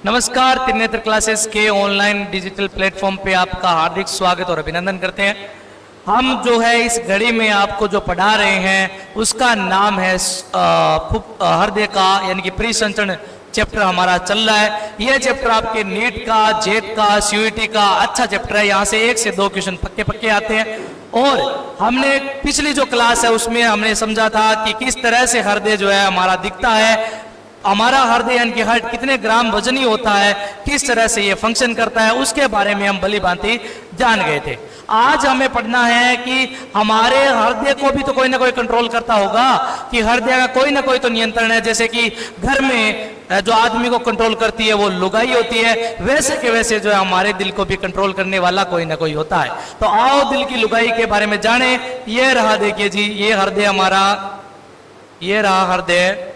नमस्कार, त्रिनेत्र क्लासेस के online digital platform पे आपका हार्दिक स्वागत और अभिनंदन करते हैं। हम जो है इस घड़ी में आपको जो पढ़ा रहे हैं उसका नाम है हृदय का यानी कि प्री संचरण चैप्टर हमारा चल रहा है। यह चैप्टर आपके नीट का, जेट का, सीयूईटी का अच्छा चैप्टर है। यहाँ से 1 से 2 क्वेश्चन पक्के आते हैं। और हमने पिछली जो क्लास है उसमें हमने समझा था कि किस तरह से हृदय जो है हमारा दिखता है, हमारा हृदय यानी कि हार्ट कितने ग्राम वजनी होता है, किस तरह से ये फंक्शन करता है, उसके बारे में हम भली भांति जान गए थे। आज हमें पढ़ना है कि हमारे हृदय को भी तो कोई ना कोई कंट्रोल करता होगा, कि हृदय का कोई ना कोई तो नियंत्रण है। जैसे कि घर में जो आदमी को कंट्रोल करती है वो लुगाई होती है, वैसे के वैसे जो है हमारे दिल को भी कंट्रोल करने वाला कोई ना कोई होता है। तो आओ दिल की लुगाई के बारे में जाने। ये रहा, देखिए जी, ये हृदय हमारा, ये रहा हृदय।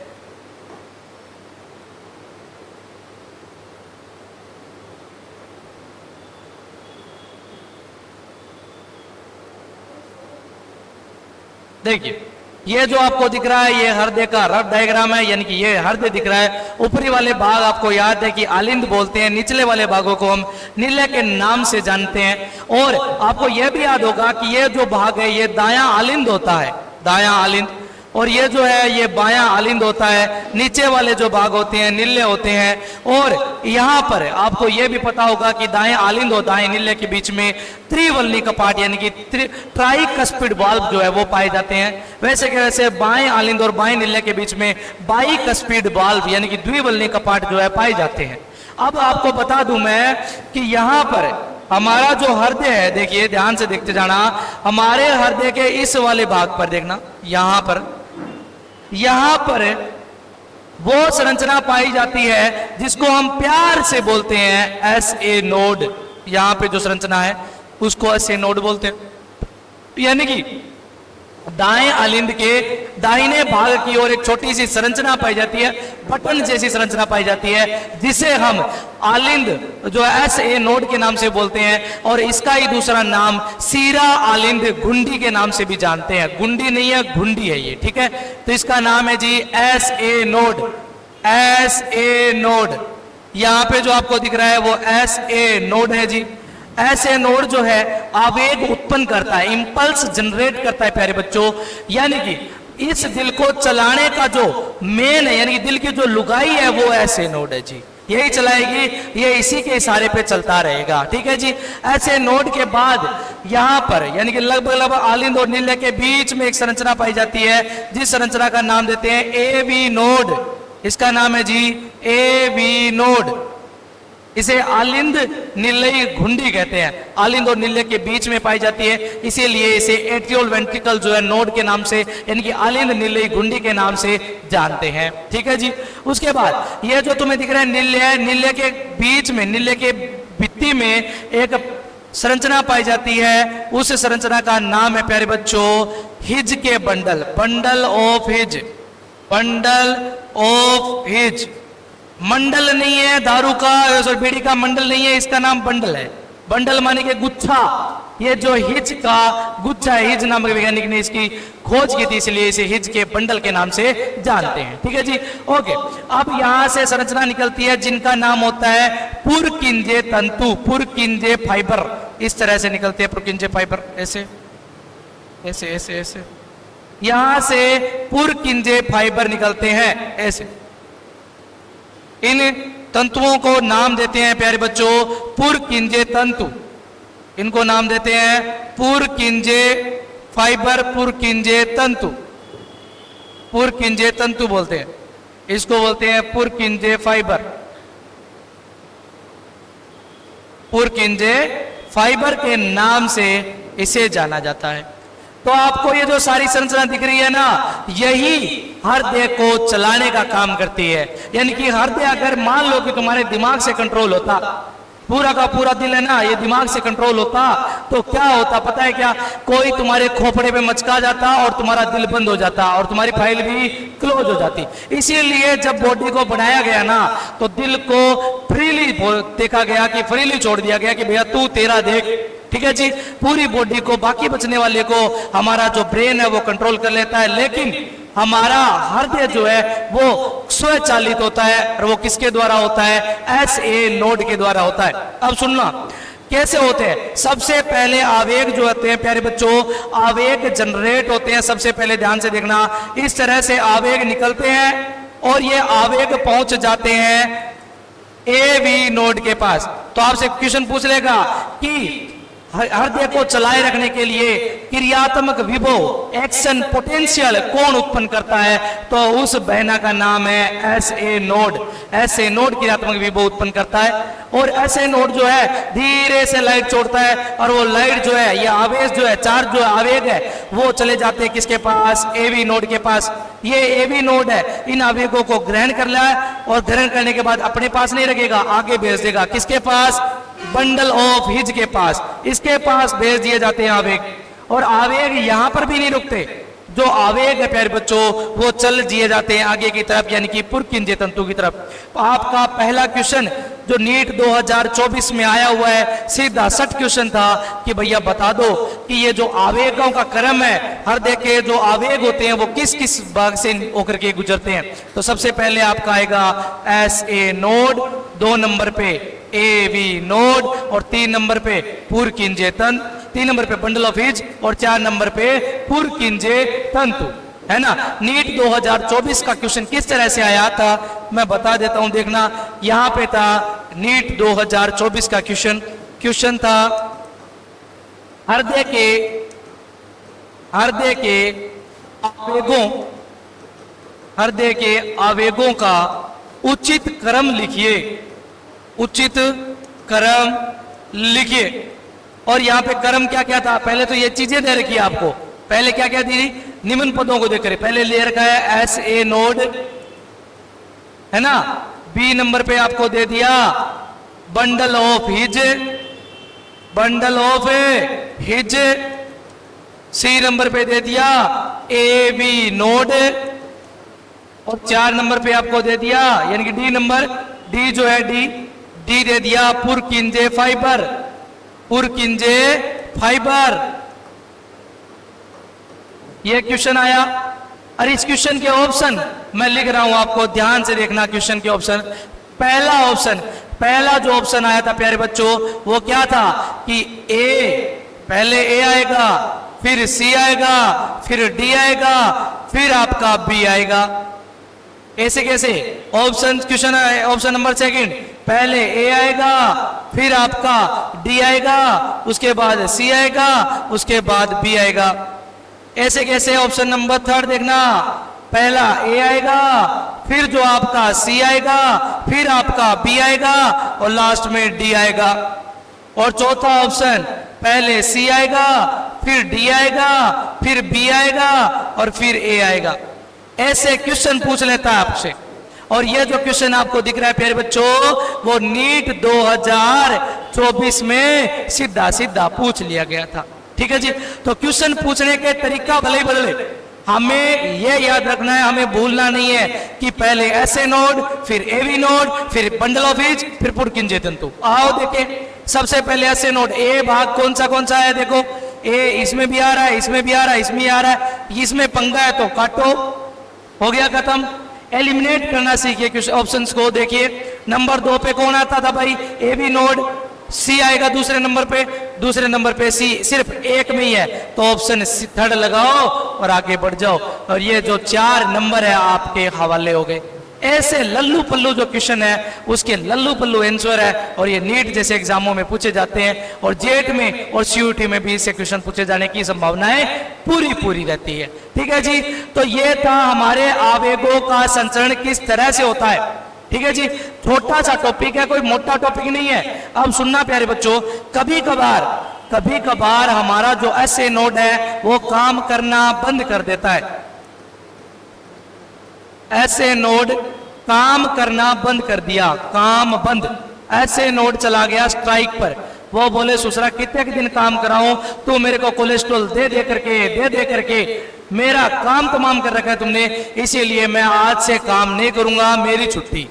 देखिए, ये जो आपको दिख रहा है ये हृदय का रफ डायग्राम है, यानी कि ये हृदय दिख रहा है। ऊपरी वाले भाग आपको याद है कि आलिंद बोलते हैं, निचले वाले भागों को हम नीले के नाम से जानते हैं। और आपको यह भी याद होगा कि ये जो भाग है ये दायां आलिंद होता है, दायां आलिंद, और ये जो है ये बायां आलिंद होता है। नीचे वाले जो भाग होते हैं नीले होते हैं। और यहाँ पर आपको ये भी पता होगा कि दाएं आलिंद और दाएं नीले के बीच में त्रिवल्ली कपाट यानी कि ट्राइकस्पिड वाल्व जो है वो पाए जाते हैं। वैसे के वैसे बाएं आलिंद और बाएं नीले के बीच में बाइकस्पिड वाल्व यानी कि द्विवल्ली कपाट जो है पाए जाते हैं। अब आपको बता दूं मैं कि यहाँ पर हमारा जो हृदय है, देखिए ध्यान से देखते जाना, हमारे हृदय के इस वाले भाग पर देखना, यहां पर वो संरचना पाई जाती है जिसको हम प्यार से बोलते हैं SA नोड। यहां पे जो संरचना है उसको SA नोड बोलते हैं। यानी कि दाएं आलिंद के दाहिने भाग की ओर एक छोटी सी संरचना पाई जाती है, बटन जैसी संरचना पाई जाती है, जिसे हम आलिंद जो SA नोड के नाम से बोलते हैं। और इसका ही दूसरा नाम सीरा आलिंद गुंडी के नाम से भी जानते हैं। गुंडी नहीं है, गुंडी है ये, ठीक है। तो इसका नाम है जी SA नोड, SA नोड। यहां पे जो आपको दिख रहा है वो SA नोड है जी। ऐसे नोड जो है आवेग उत्पन्न करता है, इंपल्स जनरेट करता है प्यारे बच्चों। यानी कि इस दिल को चलाने का जो मेन है, यानी कि दिल की जो लुगाई है वो ऐसे नोड है जी, यही चलाएगी, ये इसी के इशारे पे चलता रहेगा, ठीक है जी। ऐसे नोड के बाद यहाँ पर यानी कि लगभग आलिंद और नीले के बीच में एक संरचना पाई जाती है, जिस संरचना का नाम देते हैं AV नोड। इसका नाम है जी AV नोड। इसे आलिंद नीलई घुंडी कहते हैं। आलिंद और नीले के बीच में पाई जाती है, इसीलिए इसे एट्रियल वेंट्रिकल जो है नोड के नाम से यानी कि आलिंद नीलई घुंडी के नाम से जानते हैं, ठीक है जी। उसके बाद ये जो तुम्हें दिख रहा है नीले है, नीले के बीच में, नीले के भित्ति में एक संरचना पाई जाती है। उस संरचना का नाम है प्यारे बच्चों हिज के bundle, bundle of his, bundle of his. मंडल नहीं है दारू का और बीड़ी का मंडल नहीं है, इसका नाम बंडल है। बंडल माने के गुच्छा। ये जो हिज का गुच्छा है, हिज नामक वैज्ञानिक ने इसकी खोज की थी, इसलिए इसे हिज के बंडल के नाम से जानते हैं, ठीक है जी। ओके, अब यहां से संरचना निकलती है जिनका नाम होता है पुरकिंजे तंतु, पुरकिंजे फाइबर। इस तरह से निकलते हैं पुरकिंजे फाइबर, ऐसे ऐसे ऐसे ऐसे। यहां से पुरकिंजे फाइबर निकलते हैं ऐसे। इन तंतुओं को नाम देते हैं प्यारे बच्चों पुरकिंजे तंतु। इनको नाम देते हैं पुरकिंजे फाइबर, पुरकिंजे तंतु, पुरकिंजे तंतु बोलते हैं। इसको बोलते हैं पुरकिंजे फाइबर, पुरकिंजे फाइबर के नाम से इसे जाना जाता है। तो आपको ये जो सारी संरचना दिख रही है ना, यही हृदय को चलाने का काम करती है। यानी कि हृदय अगर मान लो कि तुम्हारे दिमाग से कंट्रोल होता, पूरा का पूरा दिल है ना ये दिमाग से कंट्रोल होता, तो क्या होता पता है क्या? कोई तुम्हारे खोपड़े पे मचका जाता और तुम्हारा दिल बंद हो जाता और तुम्हारी फाइल भी क्लोज हो जाती। इसीलिए जब बॉडी को बनाया गया ना तो दिल को फ्रीली देखा गया, कि फ्रीली छोड़ दिया गया कि भैया तू तेरा देख, ठीक है जी। पूरी बॉडी को, बाकी बचने वाले को हमारा जो ब्रेन है वो कंट्रोल कर लेता है, लेकिन हमारा हृदय जो है वो स्वचालित होता है, और वो किसके द्वारा होता है? SA नोड के द्वारा होता है। अब सुनना कैसे होते हैं। सबसे पहले आवेग जो होते हैं प्यारे बच्चों, आवेग जनरेट होते हैं। सबसे पहले ध्यान से देखना, इस तरह से आवेग निकलते हैं और ये आवेग पहुंच जाते हैं AV नोड के पास। तो आपसे क्वेश्चन पूछ लेगा कि हृदय को चलाए रखने के लिए क्रियात्मक विभव, एक्शन पोटेंशियल कौन उत्पन्न करता है? तो उस बहना का नाम है SA नोड। SA नोड क्रियात्मक विभव उत्पन्न करता है, और SA नोड जो है धीरे से लाइट छोड़ता है, और वो लाइट जो है, ये आवेश जो है, चार्ज जो आवेग है, वो चले जाते हैं किसके पास? AV नोड के पास। ये AV नोड है, इन आवेगों को ग्रहण कर लिया है, और ग्रहण करने के बाद अपने पास नहीं रखेगा, आगे भेज देगा किसके पास? बंडल ऑफ हिज के पास। इसके पास भेज दिए जाते हैं आवेग, और आवेग यहां पर भी नहीं रुकते। जो आवेग है प्यारे बच्चों, वो चल दिए जाते हैं आगे की तरफ, यानी कि पुरकिंजे तंतु की तरफ। आपका पहला क्वेश्चन जो नीट 2024 में आया हुआ है, सीधा सट क्वेश्चन था कि भैया बता दो कि ये जो आवेगों का क्रम है, हृदय के जो आवेग होते हैं वो किस किस भाग से होकर के गुजरते हैं। तो सबसे पहले आपका आएगा SA नोड, 2 नंबर पे AV नोड, और 3 नंबर पे पुरकिंजे तंतु, 3 नंबर पे बंडल ऑफ हिज, और 4 नंबर पे पुरकिंजे तंतु, है ना। नीट 2024 का क्वेश्चन किस तरह से आया था मैं बता देता हूं, देखना। यहां पे था नीट 2024 का क्वेश्चन था हृदय के आवेगों का उचित क्रम लिखिए, उचित क्रम लिखिए। और यहां पे क्रम क्या क्या था? पहले तो ये चीजें दे रखी है आपको, पहले क्या क्या दी? निम्न पदों को देख रहे, पहले ले रखा है SA नोड, है ना। B नंबर पे आपको दे दिया bundle of his, bundle of his. C number पे दे दिया AV नोड, और 4 नंबर पे आपको दे दिया, यानी कि D नंबर, D जो है D दे दिया पुरकिंजे फाइबर, पुरकिंजे फाइबर। ये क्वेश्चन आया। और इस क्वेश्चन के ऑप्शन मैं लिख रहा हूं, आपको ध्यान से देखना। क्वेश्चन के ऑप्शन, पहला ऑप्शन, पहला जो ऑप्शन आया था प्यारे बच्चों, वो क्या था कि पहले A आएगा, फिर C आएगा, फिर D आएगा, फिर आपका B आएगा। ऐसे कैसे? ऑप्शन क्वेश्चन है, ऑप्शन नंबर सेकंड, पहले A आएगा, फिर आपका D आएगा, उसके बाद C आएगा, उसके बाद B आएगा। ऐसे कैसे? ऑप्शन नंबर थर्ड देखना, पहला A आएगा, फिर जो आपका C आएगा, फिर आपका B आएगा, और लास्ट में D आएगा। और चौथा ऑप्शन, पहले C आएगा, फिर D आएगा, फिर B आएगा, और फिर A आएगा। ऐसे क्वेश्चन पूछ लेता है आपसे। और ये जो क्वेश्चन आपको दिख रहा है प्यारे बच्चों, वो नीट 2024 में सीधा सीधा पूछ लिया गया था। ठीक है जी। तो क्वेश्चन पूछने के तरीका भले ही बदले, हमें ये याद रखना है, हमें भूलना नहीं है कि पहले SA नोड, फिर AV नोड, फिर बंडल ऑफ हिज, फिर पुरकिंजे तंतु। आओ देखें, सबसे पहले SA नोड। A भाग कौन सा है? देखो A इसमें भी आ रहा है, इसमें भी आ रहा है, इसमें भी आ रहा है, इसमें पंगा है तो काटो, हो गया खत्म। एलिमिनेट करना सीखिए कुछ ऑप्शंस को। देखिए नंबर 2 पे कौन आता था भाई? AV node. C आएगा दूसरे नंबर पे C सिर्फ एक में ही है, तो ऑप्शन थर्ड लगाओ और आगे बढ़ जाओ। और ये जो 4 नंबर है आपके हवाले हो गए। ऐसे लल्लू पल्लू जो क्वेश्चन है उसके लल्लू पल्लू आंसर है, और ये नीट जैसे एग्जामों में पूछे जाते हैं, और जेट में और CUT में भी इससे क्वेश्चन पूछे जाने की संभावनाएं पूरी रहती है। ठीक है जी। तो ये था हमारे आवेगों का संचरण किस तरह से होता है। ठीक है जी। छोटा सा टॉपिक है, कोई मोटा टॉपिक नहीं है। अब सुनना प्यारे बच्चों, कभी कभार हमारा जो SA नोड है वो काम करना बंद कर देता है। SA नोड काम करना बंद कर दिया, काम बंद। SA नोड चला गया स्ट्राइक पर। वो बोले सुसरा कितने दिन काम कराऊं, तू मेरे को कोलेस्ट्रॉल दे दे करके मेरा काम तमाम कर रखा है तुमने, इसीलिए मैं आज से काम नहीं करूंगा, मेरी छुट्टी।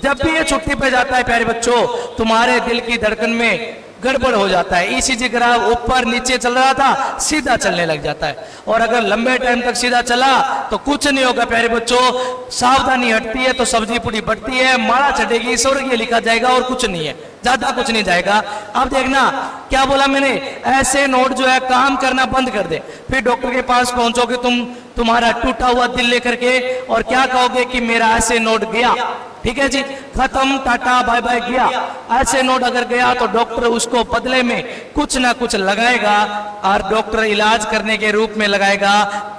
जब भी ये छुट्टी पे जाता है प्यारे बच्चों, तुम्हारे दिल की धड़कन में गड़बड़ हो जाता है। ईसीजी ग्राफ ऊपर नीचे चल रहा था, सीधा चलने लग जाता है। और अगर लंबे टाइम तक सीधा चला तो कुछ नहीं होगा प्यारे बच्चों। सावधानी हटती है तो सब्जी पूरी बढ़ती है, माला चढ़ेगी, स्वर्गीय लिखा जाएगा और कुछ नहीं है, ज्यादा कुछ नहीं जाएगा। अब देखना क्या बोला मैंने, ऐसे नोट जो है काम करना बंद कर दे। फिर डॉक्टर के पास पहुंचोगे तुम्हारा टूटा हुआ दिल लेकर के, और क्या कहोगे कि मेरा ऐसे नोट गया। ठीक है जी, खत्म, टाटा बाय बाय गया। ऐसे नोट अगर गया तो डॉक्टर उसको बदले में कुछ ना कुछ लगाएगा, और डॉक्टर इलाज करने के रूप में लगाएगा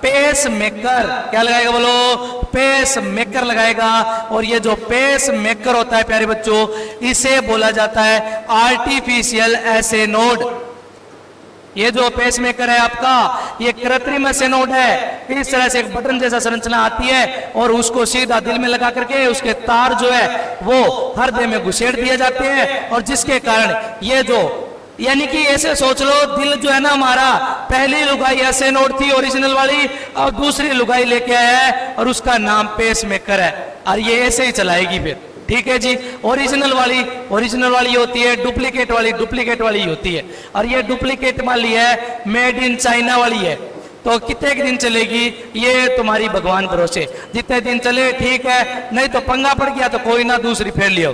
पेस मेकर। क्या लगाएगा बोलो, पेस मेकर लगाएगा। और ये जो पेस मेकर होता है प्यारे बच्चों, इसे बोला जाता है आर्टिफिशियल ऐसे नोड। ये जो पेस मेकर है आपका, ये कृत्रिम ऐसे नोड है। इस तरह से एक बटन जैसा संरचना आती है और उसको सीधा दिल में लगा करके उसके तार जो है वो हृदय में घुसेड़ दिए जाते हैं, और जिसके कारण ये जो, यानी कि ऐसे सोच लो दिल जो है ना हमारा, पहली लुगाई ऐसे नोड थी ओरिजिनल वाली, और दूसरी लुगाई लेके आया है और उसका नाम पेस मेकर है, और ये ऐसे ही चलाएगी फिर। ठीक है जी, ओरिजिनल वाली होती है, डुप्लीकेट वाली होती है। और ये डुप्लीकेट वाली है, मेड इन चाइना वाली है। तो कितने दिन चलेगी ये तुम्हारी भगवान भरोसे, जितने दिन चले ठीक है, नहीं तो पंगा पड़ गया तो कोई ना दूसरी फेर लियो।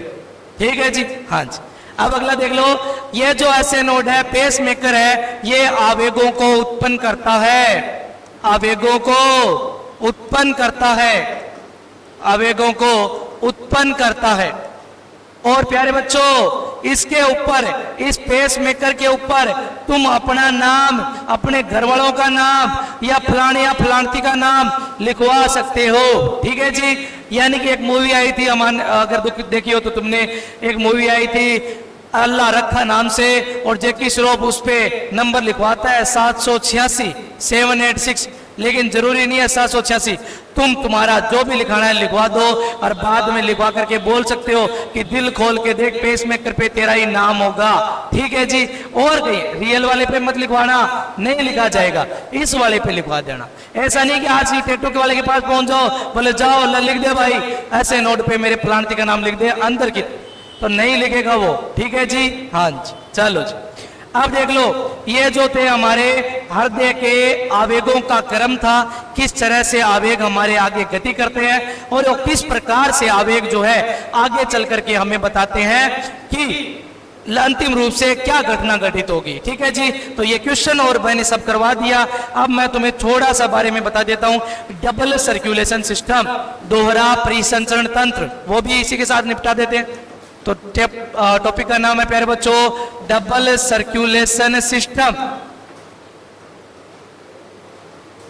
ठीक है जी, हाँ जी। अब अगला देख लो, ये जो ऐसे नोड है पेस मेकर है, ये आवेगों को उत्पन्न करता है, आवेगों को उत्पन्न करता है, आवेगों को उत्पन्न करता है। और प्यारे बच्चों, इसके ऊपर, इस पेस मेकर के ऊपर तुम अपना नाम, अपने घर वालों का नाम, या फलाने या फलानती का नाम लिखवा सकते हो। ठीक है जी, यानी कि एक मूवी आई थी, अगर देखी हो तो तुमने, एक मूवी आई थी अल्लाह रखा नाम से, और जैकी श्रॉफ उस पे नंबर लिखवाता है 786 786, लेकिन जरूरी नहीं है 786। तुम्हारा जो भी लिखाना है लिखवा दो, और बाद में लिखवा करके बोल सकते हो कि दिल खोल के देख पेस मेकर पे तेरा ही नाम होगा। ठीक है जी, और कहीं रियल वाले पे मत लिखवाना, नहीं लिखा जाएगा, इस वाले पे लिखवा देना। ऐसा नहीं कि आज ही टैटू के वाले के पास पहुंच जाओ, बोले जाओ लिख दे भाई ऐसे नोट पे मेरे प्लांटी का नाम लिख दे अंदर की, तो नहीं लिखेगा वो। ठीक है जी, हाँ जी, चलो जी। अब देख लो, ये जो थे हमारे हृदय के आवेगों का क्रम था, किस तरह से आवेग हमारे आगे गति करते हैं, और किस प्रकार से आवेग जो है आगे चल करके हमें बताते हैं कि अंतिम रूप से क्या घटना घटित होगी। ठीक है जी, तो ये क्वेश्चन और मैंने सब करवा दिया। अब मैं तुम्हें थोड़ा सा बारे में बता देता हूं, डबल सर्कुलेशन सिस्टम, दोहरा परिसंचरण तंत्र, वो भी इसी के साथ निपटा देते हैं। तो टॉपिक का नाम है प्यारे बच्चों double circulation system,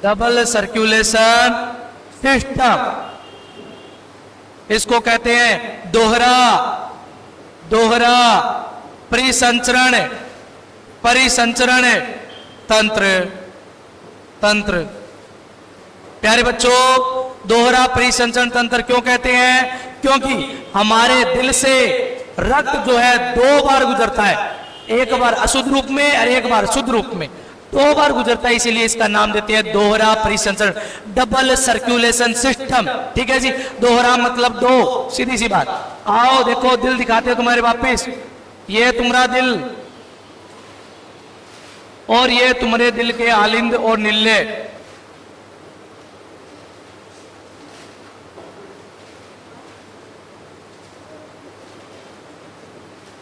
double circulation system, इसको कहते हैं दोहरा परिसंचरण तंत्र। प्यारे बच्चों, दोहरा परिसंचरण तंत्र क्यों कहते हैं? क्योंकि हमारे दिल से रक्त जो है 2 बार गुजरता है, एक बार अशुद्ध रूप में और एक बार शुद्ध रूप में, 2 बार गुजरता है, इसीलिए इसका नाम देते हैं दोहरा परिसंचरण, डबल सर्कुलेशन सिस्टम। ठीक है जी, दोहरा मतलब 2, सीधी सी बात। आओ देखो, दिल दिखाते हैं तुम्हारे वापिस, ये तुम्हारा दिल और ये तुम्हारे दिल के आलिंद और निल्ले।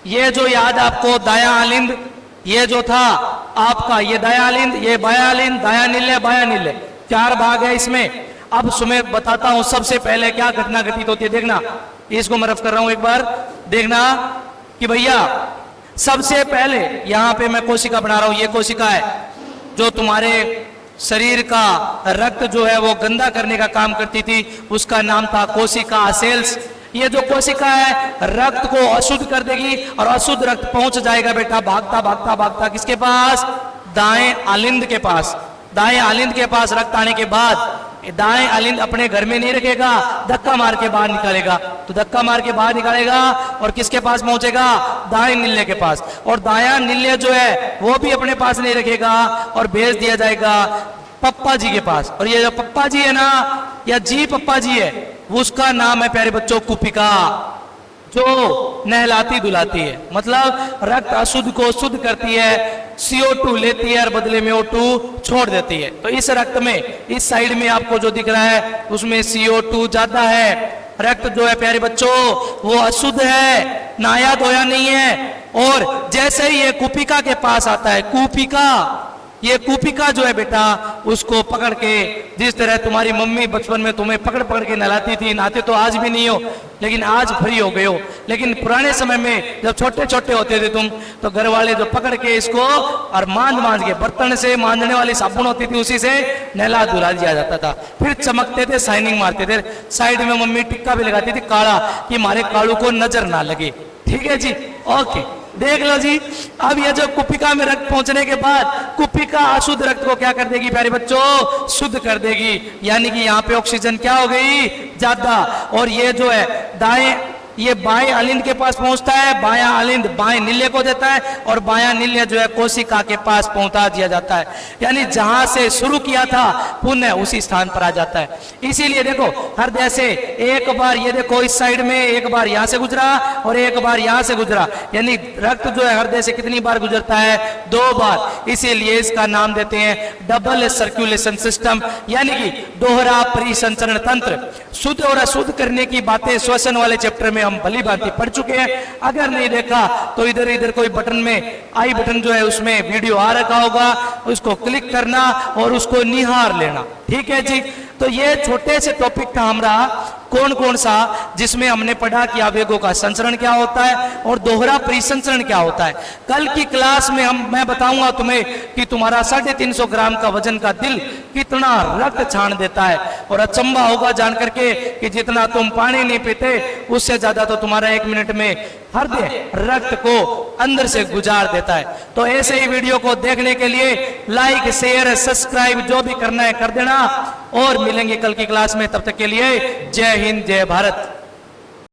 ये जो याद आपको दाया आलिंद, ये जो था आपका, ये दाया आलिंद, ये बाया आलिंद, दाया निल्ले, बाया निल्ले, 4 भाग है इसमें। अब तुम्हें बताता हूं सबसे पहले क्या घटना घटित होती है। देखना, इसको मैं रफ कर रहा हूं एक बार, देखना कि भैया सबसे पहले यहां पे मैं कोशिका बना रहा हूं, ये कोशिका है जो तुम्हारे शरीर का रक्त जो है वो गंदा करने का काम करती थी, उसका नाम था कोशिका सेल्स। ये जो कोशिका है रक्त को अशुद्ध कर देगी और अशुद्ध रक्त पहुंच जाएगा बेटा भागता भागता भागता किसके पास? दाएं आलिंद के पास। दाएं आलिंद के पास रक्त आने के बाद दाएं आलिंद अपने घर में नहीं रखेगा, धक्का मार के बाहर निकालेगा। तो धक्का मार के बाहर निकालेगा और किसके पास पहुंचेगा? दाएं निल्ले के पास। और दाया निल्ले जो है वो भी अपने पास नहीं रखेगा और भेज दिया जाएगा पप्पा जी के पास। और ये जो पप्पा जी है ना, या जी पप्पा जी है, उसका नाम है प्यारे बच्चों कुपिका। जो नहलाती धुलाती है, मतलब रक्त अशुद्ध को शुद्ध करती है, CO2 लेती है और बदले में O2 छोड़ देती है। तो इस रक्त में इस साइड में आपको जो दिख रहा है उसमें CO2 ज्यादा है। रक्त जो है प्यारे बच्चों वो अशुद्ध है, नहाया धोया नहीं है। और जैसे ही ये कूपिका के पास आता है, कूपिका, ये कूपिका जो है बेटा उसको पकड़ के, जिस तरह तुम्हारी मम्मी बचपन में तुम्हें पकड़ पकड़ के नहलाती थी, नहाते तो आज भी नहीं हो लेकिन आज फ्री हो गए हो, लेकिन पुराने समय में जब छोटे छोटे होते थे तुम तो घर वाले जो पकड़ के इसको और मांझ के बर्तन से मांझने वाली साबुन होती थी उसी से नहला धुला दिया जाता था। फिर चमकते थे, शाइनिंग मारते थे, साइड में मम्मी टिक्का भी लगाती थी काला कि हमारे कालू को नजर ना लगे। ठीक है जी, ओके, देख लो जी। अब ये जो कुपिका में रक्त पहुंचने के बाद कुपिका अशुद्ध रक्त को क्या कर देगी प्यारे बच्चों, शुद्ध कर देगी, यानी कि यहाँ पे ऑक्सीजन क्या हो गई, ज्यादा। और ये जो है दाएं, ये बाएं अलिंद के पास पहुंचता है, बायां अलिंद बाएं नीले को देता है और बायां नीले जो है कोशिका के पास पहुंचा दिया जाता है, यानी जहां से शुरू किया था पुण्य उसी स्थान पर आ जाता है। इसीलिए देखो हृदय से एक बार ये देखो इस साइड में एक बार यहां से गुजरा और एक बार यहां से गुजरा, यानी रक्त जो है हृदय से कितनी बार गुजरता है, 2 बार। इसीलिए इसका नाम देते हैं डबल सर्कुलेशन सिस्टम, यानी कि दोहरा परिसंचरण तंत्र। शुद्ध और अशुद्ध करने की बातें श्वसन वाले चैप्टर में हम भली भांति पढ़ चुके हैं। अगर नहीं देखा तो इधर इधर कोई बटन में आई बटन जो है उसमें वीडियो आ रखा होगा, उसको क्लिक करना और उसको निहार लेना। ठीक है जी, तो ये छोटे से टॉपिक था हमारा कौन कौन सा, जिसमें हमने पढ़ा कि आवेगों का संचरण क्या होता है और दोहरा परिसंचरण क्या होता है। कल की क्लास में मैं बताऊंगा तुम्हें कि तुम्हारा 350 ग्राम का वजन का दिल कितना रक्त छान देता है, और अचंभा होगा जान करके कि जितना तुम पानी नहीं पीते उससे ज्यादा तो तुम्हारा 1 मिनट में हृदय रक्त को अंदर से गुजार देता है। तो ऐसे ही वीडियो को देखने के लिए लाइक शेयर सब्सक्राइब जो भी करना है कर देना, और मिलेंगे कल की क्लास में। तब तक के लिए जय हिंद जय भारत।